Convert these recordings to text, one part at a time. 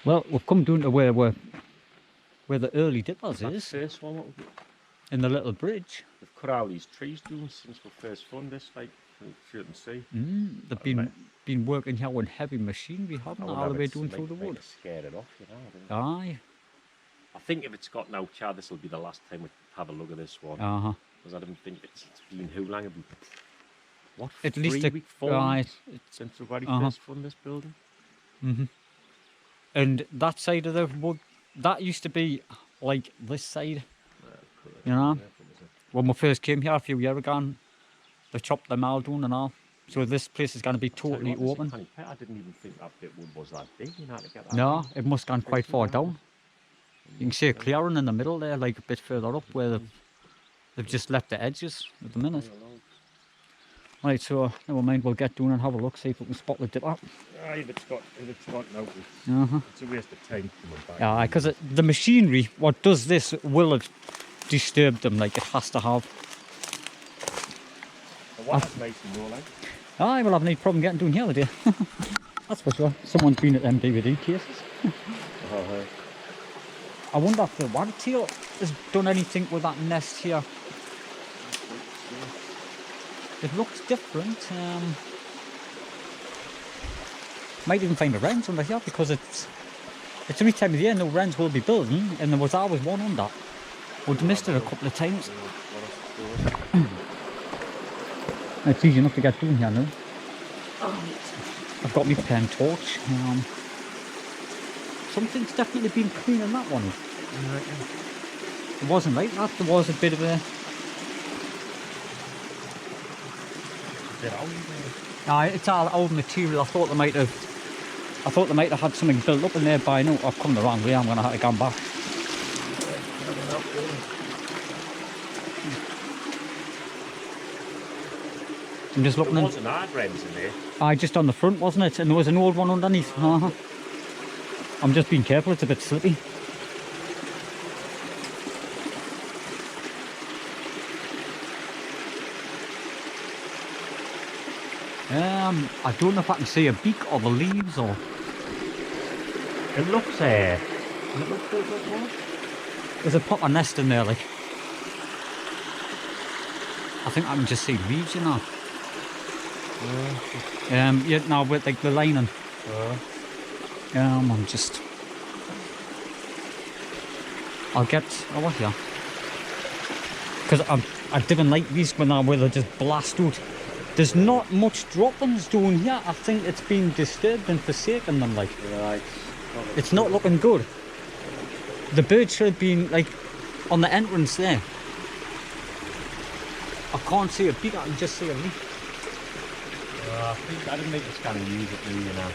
Well, we've come down to where the early dippers is, First one, in the little bridge. they've cut out these trees doing since we first found this, like you can see. They've been working here on heavy machinery, haven't they, all the way down through the wood. Scared it off, you know. Aye. I think if it's got now, Chad, this will be the last time we have a look at this one. Because I don't think it's been how long have we? What? At least week formed since we very first found this building. And that side of the wood, that used to be like this side. You know, when we first came here a few years ago, they chopped them all down and all. So this place is going to be totally open. I didn't even think that bit wood was that big, you know, to get that. No, it must have gone quite far down. You can see a clearing in the middle there, like a bit further up, where they've just left the edges at the minute. Right, so never mind, we'll get down and have a look, see if we can spot the dipper. If it's got no, it's a waste of time coming back. Yeah, because the machinery, what does this, will have disturbed them, like it has to have. The water's nice and low, like. I will have no problem getting down here today. That's for sure. Someone's been at them DVD cases. I wonder if the wagtail has done anything with that nest here. It looks different. Might even find a wren's under here because it's every time of the year no wrens will be building, and there was always one under. We'd missed it a couple of times. It's easy enough to get down here now. I've got my pen torch. Something's definitely been cleaning that one. It wasn't like that. There was a bit of a. It's all old material. I thought they might have had something built up in there by now. I've come the wrong way. I'm gonna have to go back. I'm just looking. There wasn't hard wrens in there. Just on the front, wasn't it? And there was an old one underneath. I'm just being careful. It's a bit slippy. I don't know if I can see a beak or the leaves or. It looks like one. There's a proper nest in there, like. I think I can just see leaves, you know. Yeah, now with like the lining. I'm just. I'll what here? Because I didn't like these when they just blast out. There's not much droppings down here. I think it's been disturbed and forsaken them, like. Right. It's not looking good. The bird should have been like on the entrance there. I can't see a beak, I can just see a leaf. I didn't think it's going to use it now, you know.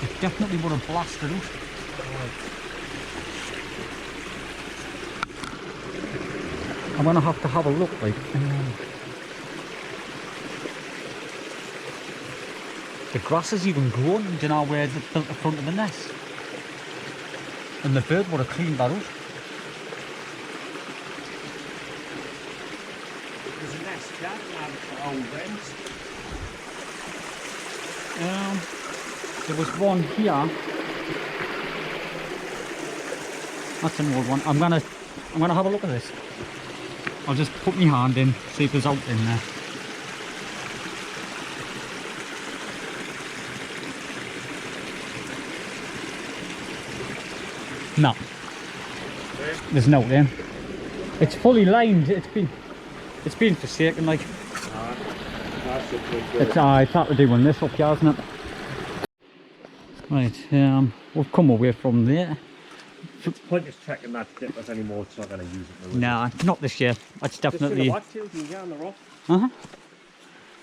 It definitely would have blasted out. I'm gonna have to have a look, like. The grass is even grown, do you know, where they built the front of the nest. And the bird would have cleaned that out. There's a nest here, for old wrens. There was one here. That's an old one. I'm gonna have a look at this. I'll just put my hand in, see if there's out in there. No. There's no there. It's fully lined. It's been forsaken, like. It's hard to do on this up here, isn't it? Right, we've come away from there. Point is checking that dippers anymore, it's not going to use it now. Nah, not this year. That's definitely.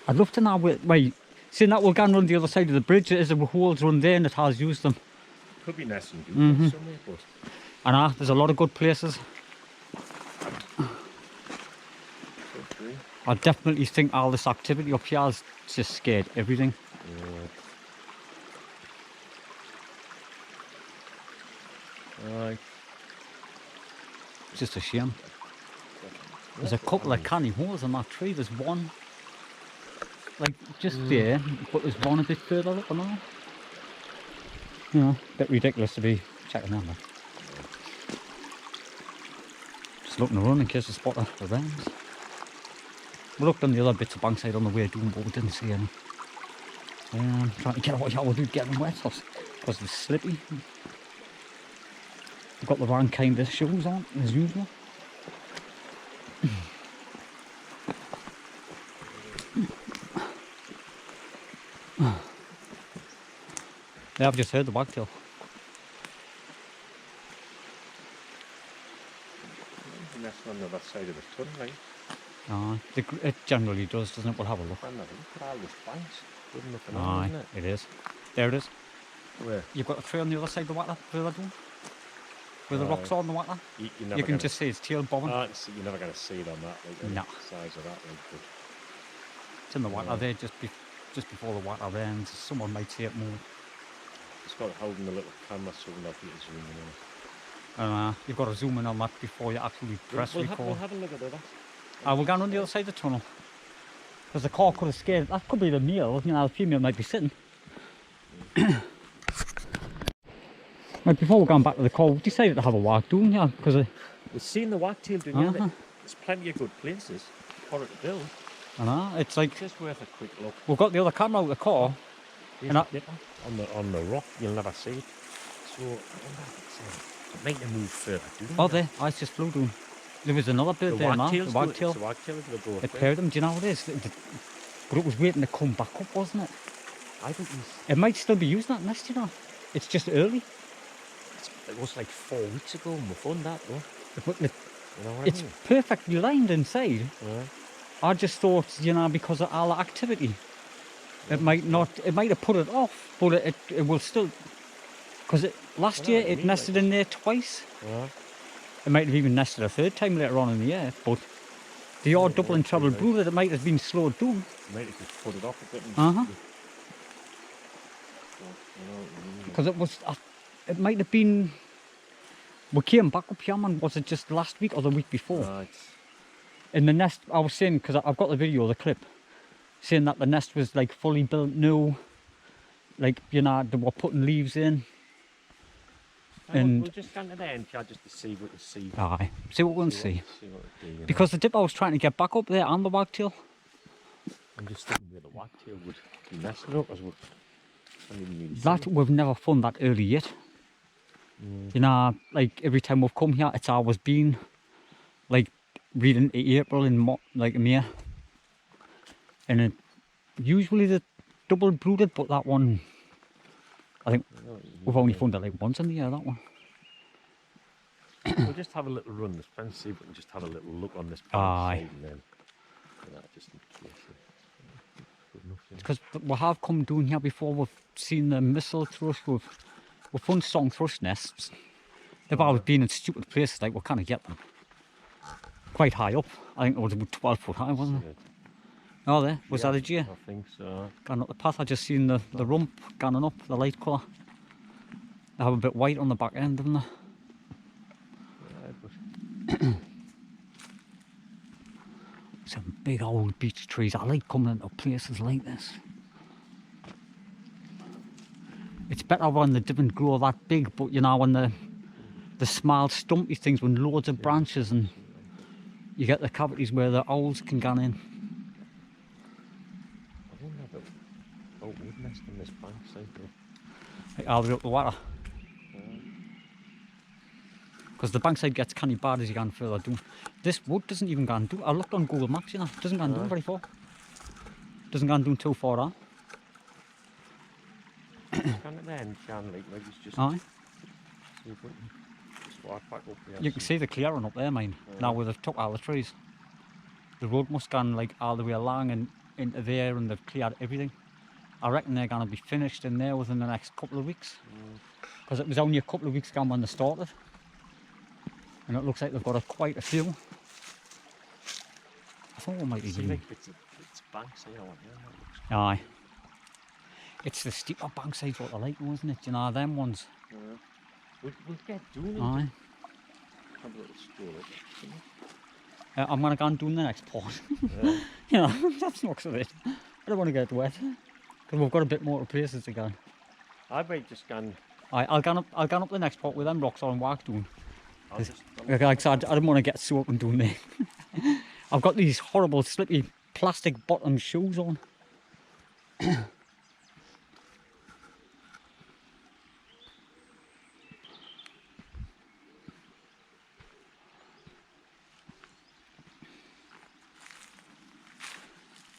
I'd love to know wait, seeing that we're going around the other side of the bridge, there's a holes run there and it has used them. Could be nice and good somewhere, but. And there's a lot of good places. I definitely think all this activity up here has just scared everything. Right. It's just a shame. There's a couple of canny holes on that tree. There's one, like just there, but there's one a bit further up and all. You know, a bit ridiculous to be checking that. Just looking around in case I spot the wrens. We looked on the other bits of bankside on the way down, but we didn't see any. I'm trying to get out here without getting wet because it's slippy. I've got the wrong kind of shoes on as usual. Yeah, I've just heard the wagtail. Nesting on the other side of the tunnel, right? It generally does, doesn't it? We'll have a look. Look at all this banks. Good enough and Aye, isn't it? it is. There it is. Where? You've got a tree on the other side of the water, further down. Where the rocks are on the water. You can just see its tail bobbing. You're never going to see it on that, like, no. The size of that, like, but it's in the water there, just before the water ends. Someone might see it more. It's got holding the little camera so we'll have to zoom in on it. You've got to zoom in on that before you actually press record. We'll have a look at that. We're going on the other side of the tunnel. Because the car could have scared. That could be the male, you know, the female might be sitting. Right, before we're going back to the car, we decided to have a walk down here because we've seen the wagtail down here. There's plenty of good places for it to build. It's like it's just worth a quick look. We've got the other camera out of the car. And on the rock, you'll never see it. So I wonder if it might have moved further down. There, I just flew down. There was another bird there now, the wagtail. It paired them, do you know what it is? But it was waiting to come back up, wasn't it? I think it might still be using that nest, you know. It's just early. It was like 4 weeks ago and we found that though. It's perfectly lined inside. Yeah. I just thought, you know, because of all the activity, it might have put it off, but it will still, because last year it nested in there twice. Yeah. It might have even nested a third time later on in the year, but the odd double and treble brood, it might have been slowed down. Might have just put it off a bit. Because it might have been, we came back up here, man, was it just last week or the week before? Right. In the nest, I was saying, because I've got the video, the clip, saying that the nest was like fully built new, like, you know, they were putting leaves in. And we'll just stand there and just to see what we see. Aye, see what we can see. Because the dip I was trying to get back up there and the wagtail. I'm just thinking where the wagtail would be messing up as well. That we've never found that early yet. You know, like every time we've come here, it's always been like reading April and like May. And usually the double brooded, but that one, I think we've only found it like once in the year, that one. We'll just have a little run this fence, see if we can just have a little look on this side and then just in case. Because we have come down here before, we've seen the missile thrush, we've found song thrush nests. They've always been in stupid places, like we kind of get them. Quite high up, I think it was about 12 foot high, wasn't it? Oh, there, was that a J? I think so. Going up the path, I just seen the rump going up, the light colour. They have a bit white on the back end, haven't they? Yeah, Some big old beech trees. I like coming into places like this. It's better when they didn't grow that big, but you know, when the small stumpy things with loads of branches and you get the cavities where the owls can get in. I wonder about wood nest on this bankside though. Like all the way up the water. Because the bankside gets canny bad as you go further down. This wood doesn't even go and do. I looked on Google Maps, you know, it doesn't go and do very far. Doesn't go and do too far down. Aye. You can see the clearing up there, mine. Now where they've took all the trees. The road must go like all the way along and into there, and they've cleared everything. I reckon they're going to be finished in there within the next couple of weeks. Because it was only a couple of weeks ago when they started. And it looks like they've got quite a few. I thought we might even... Like it's bankside, Aye. It's the steeper banksides what I like, wasn't it? You know, them ones. Yeah. We'll get doing it. Aye. Have a little stroll up. I'm going to go and do the next part. Yeah. You know, that's not of it. I don't want to get wet. Because we've got a bit more places to go. I might just go and... I'll go up the next part with them rocks on work doing. I'll just... Like I said, I don't want to get soaking down there. I've got these horrible slippy plastic bottom shoes on.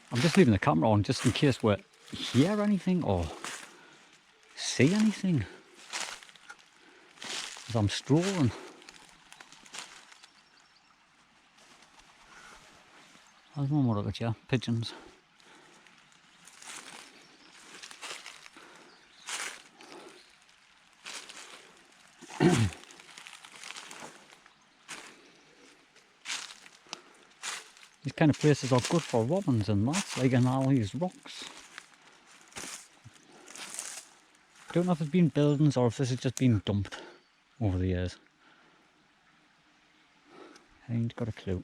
I'm just leaving the camera on just in case we hear anything or see anything as I'm strolling. There's one more look at you, pigeons. These kind of places are good for robins and that, like in all these rocks. Don't know if it's been buildings or if this has just been dumped over the years. I ain't got a clue.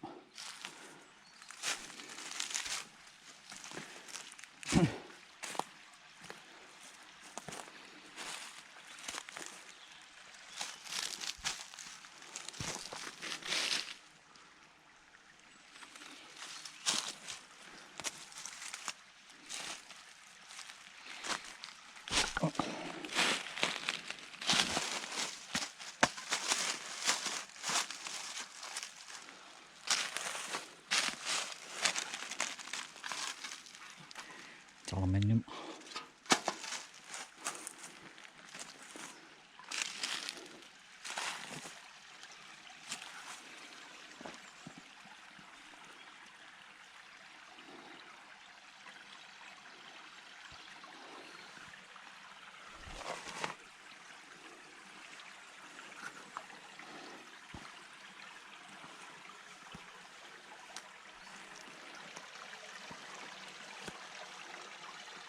It's aluminium.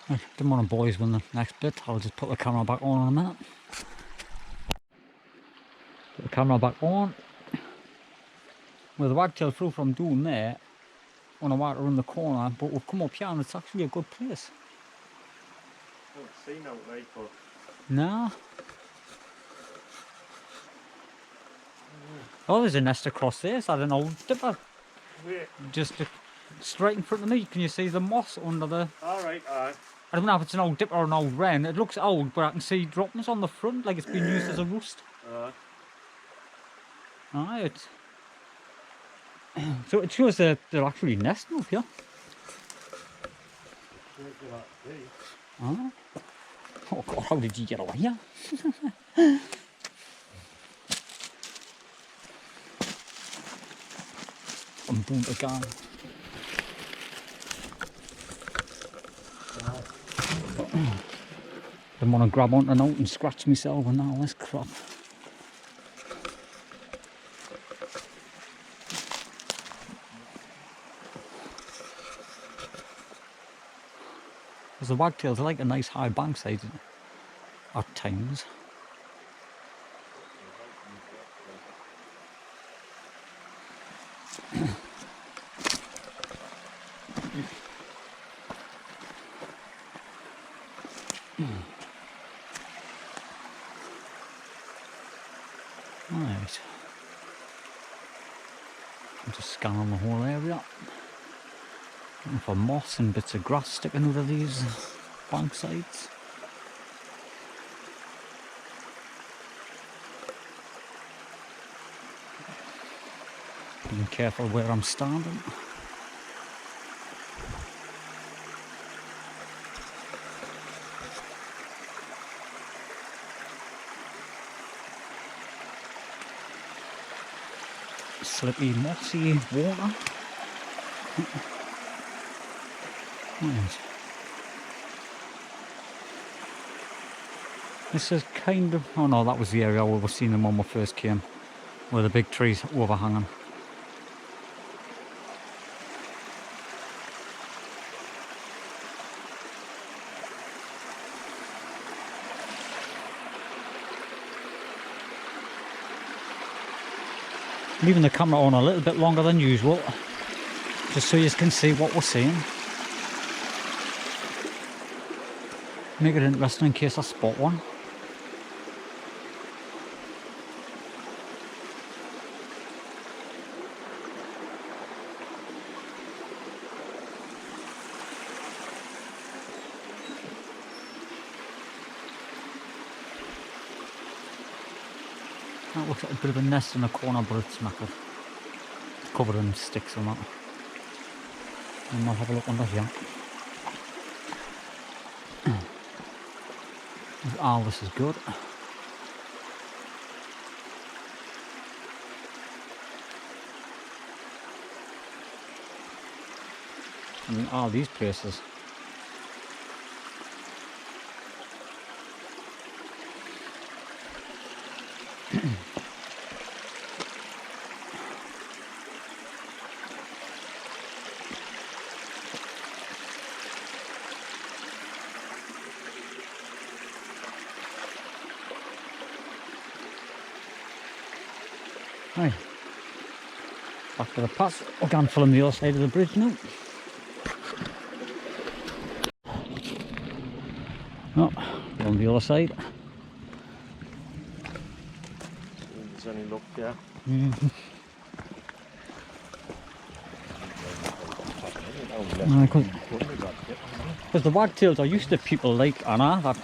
I didn't want to boys win the next bit. I'll just put the camera back on in a minute. Put the camera back on. With the wagtail through from doing there, on a water in the corner, but we've come up here and it's actually a good place. I haven't seen out right, but... No. Oh, there's a nest across there. Is that an old dipper? Wait. Just straight in front of me. Can you see the moss under the... Alright, alright. I don't know if it's an old dipper or an old wren. It looks old, but I can see droppings on the front, like it's been used as a roost. Right. So it shows that they're actually nesting up here. Oh. Oh God, how did you get away here? I'm boom again. Didn't want to grab onto the note and scratch myself and all this crap. Because the wagtails are like a nice high bankside at times. Right. I'm just scanning the whole area. Looking for moss and bits of grass sticking out of these banksides. Being careful where I'm standing. Slippy, mossy water. Right. This is kind of... oh no, that was the area where we seen them when we first came. Where the big trees overhanging. Leaving the camera on a little bit longer than usual, just so you can see what we're seeing. Make it interesting in case I spot one. That looks like a bit of a nest in a corner, but it's knackered. It's covered in sticks and that. And I'll have a look under here. Oh, this is good. I mean, all these places. Right, back to the pass. We're going from the other side of the bridge now. Oh, on the other side. There's any luck there. Because the wagtails are used to people like Anna. That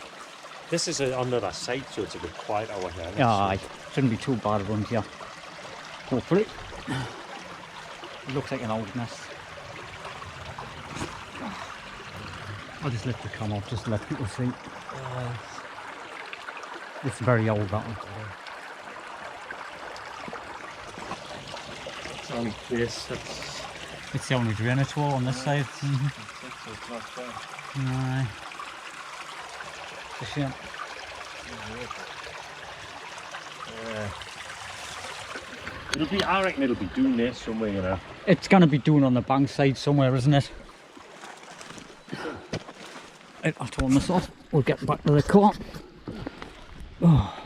this is on the other side, so it's a bit quiet over here. yeah, it shouldn't be too bad around here. Hopefully. It looks like an old nest. I'll just lift the camera up just to let people see. It's very old, that one. It's on this. It's the only drainage wall on this side. Aye. It's a shame. I reckon it'll be doing this somewhere, you know. It's going to be doing on the bankside somewhere, isn't it? Right, I'll turn this off. We'll get back to the car. Oh.